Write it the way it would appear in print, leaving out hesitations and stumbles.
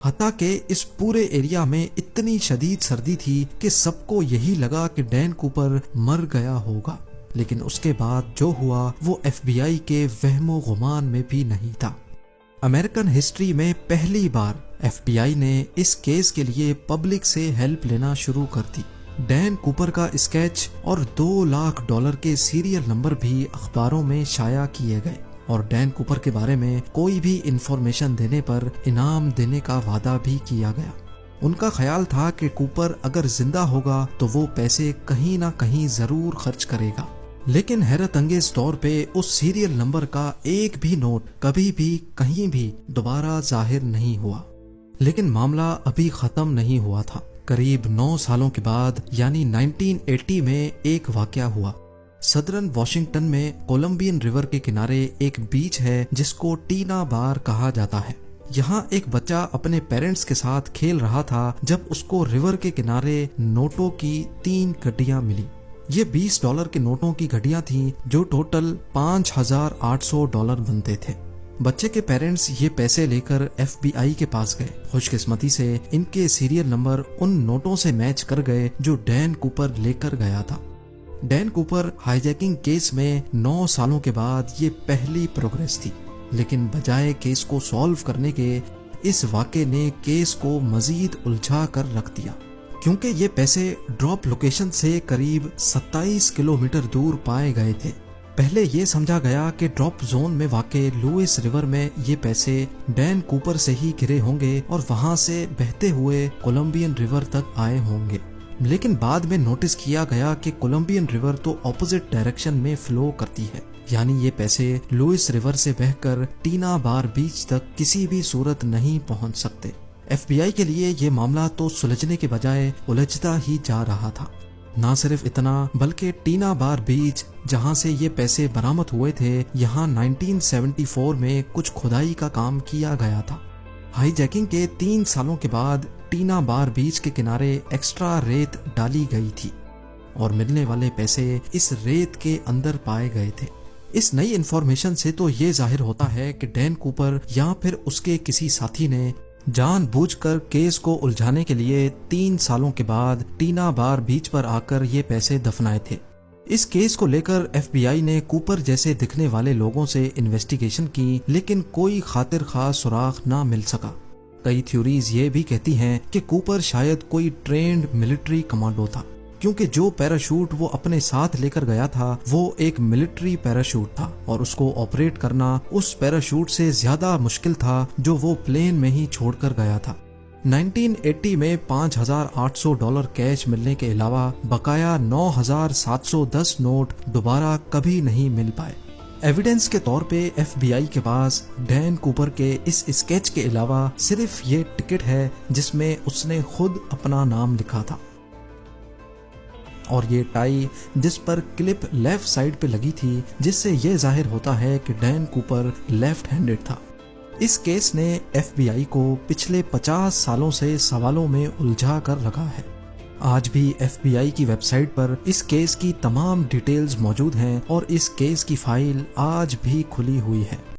حتیٰ کہ اس پورے ایریا میں اتنی شدید سردی تھی کہ سب کو یہی لگا کہ ڈین کوپر مر گیا ہوگا، لیکن اس کے بعد جو ہوا وہ ایف بی آئی کے وہم و گمان میں بھی نہیں تھا۔ امریکن ہسٹری میں پہلی بار ایف بی آئی نے اس کیس کے لیے پبلک سے ہیلپ لینا شروع کر دی۔ ڈین کوپر کا اسکیچ اور $2 لاکھ کے سیریل نمبر بھی اخباروں میں شائع کیے گئے، اور ڈین کوپر کے بارے میں کوئی بھی انفارمیشن دینے پر انعام دینے کا وعدہ بھی کیا گیا۔ ان کا خیال تھا کہ کوپر اگر زندہ ہوگا تو وہ پیسے کہیں نہ کہیں ضرور خرچ کرے گا، لیکن حیرت انگیز طور پہ اس سیریل نمبر کا ایک بھی نوٹ کبھی بھی کہیں بھی دوبارہ ظاہر نہیں ہوا۔ لیکن معاملہ ابھی ختم نہیں ہوا تھا۔ قریب 9 سالوں کے بعد یعنی 1980 میں ایک واقعہ ہوا۔ صدرن واشنگٹن میں کولمبین ریور کے کنارے ایک بیچ ہے جس کو ٹینا بار کہا جاتا ہے۔ یہاں ایک بچہ اپنے پیرنٹس کے ساتھ کھیل رہا تھا جب اس کو ریور کے کنارے نوٹوں کی 3 گڈیاں ملی۔ یہ $20 کے نوٹوں کی گھڑیاں تھیں جو ٹوٹل $5,800 بنتے تھے۔ بچے کے پیرنٹس یہ پیسے لے کر ایف بی آئی کے پاس گئے۔ خوش قسمتی سے ان کے سیریل نمبر ان نوٹوں سے میچ کر گئے جو ڈین کوپر لے کر گیا تھا۔ ڈین کوپر ہائی جیکنگ کیس میں 9 سالوں کے بعد یہ پہلی پروگریس تھی، لیکن بجائے کیس کو سالو کرنے کے اس واقعے نے کیس کو مزید الجھا کر رکھ دیا، کیونکہ یہ پیسے ڈراپ لوکیشن سے قریب 27 کلومیٹر دور پائے گئے تھے۔ پہلے یہ سمجھا گیا کہ ڈراپ زون میں واقع لوئس ریور میں یہ پیسے ڈین کوپر سے ہی گرے ہوں گے اور وہاں سے بہتے ہوئے کولمبین ریور تک آئے ہوں گے، لیکن بعد میں نوٹس کیا گیا کہ کولمبین ریور تو اپوزٹ ڈائریکشن میں فلو کرتی ہے، یعنی یہ پیسے لوئس ریور سے بہہ کر ٹینا بار بیچ تک کسی بھی صورت نہیں پہنچ سکتے۔ ایف بی آئی کے لیے یہ معاملہ تو سلجھنے کے بجائے الجھتا ہی جا رہا تھا۔ نہ صرف اتنا بلکہ ٹینا بار بیچ جہاں سے یہ پیسے برآمد ہوئے تھے، یہاں 1974 میں کچھ کھدائی کا کام کیا گیا تھا۔ ہائی جیکنگ کے 3 سالوں کے بعد ٹینا بار بیچ کے کنارے ایکسٹرا ریت ڈالی گئی تھی اور ملنے والے پیسے اس ریت کے اندر پائے گئے تھے۔ اس نئی انفارمیشن سے تو یہ ظاہر ہوتا ہے کہ ڈین کوپر یا پھر اس کے کسی ساتھی نے جان بوجھ کر کیس کو الجھانے کے لیے 3 سالوں کے بعد ٹینا بار بیچ پر آ کر یہ پیسے دفنائے تھے۔ اس کیس کو لے کر ایف بی آئی نے کوپر جیسے دکھنے والے لوگوں سے انویسٹیگیشن کی، لیکن کوئی خاطر خواہ سراغ نہ مل سکا۔ کئی تھیوریز یہ بھی کہتی ہیں کہ کوپر شاید کوئی ٹرینڈ ملٹری کمانڈو تھا، کیونکہ جو پیراشوٹ وہ اپنے ساتھ لے کر گیا تھا وہ ایک ملٹری پیراشوٹ تھا، اور اس کو آپریٹ کرنا اس پیراشوٹ سے زیادہ مشکل تھا جو وہ پلین میں ہی چھوڑ کر گیا تھا۔ 1980 میں $5,800 کیش ملنے کے علاوہ بقایا 9,710 نوٹ دوبارہ کبھی نہیں مل پائے۔ ایویڈنس کے طور پہ ایف بی آئی کے پاس ڈین کوپر کے اس اسکیچ کے علاوہ صرف یہ ٹکٹ ہے جس میں اس نے خود اپنا نام لکھا تھا، اور یہ ٹائی جس پر کلپ لیفٹ سائیڈ پہ لگی تھی، جس سے یہ ظاہر ہوتا ہے کہ ڈین کوپر لیفٹ ہینڈڈ تھا۔ اس کیس نے ایف بی آئی کو پچھلے 50 سالوں سے سوالوں میں الجھا کر رکھا ہے۔ آج بھی ایف بی آئی کی ویب سائٹ پر اس کیس کی تمام ڈیٹیلز موجود ہیں، اور اس کیس کی فائل آج بھی کھلی ہوئی ہے۔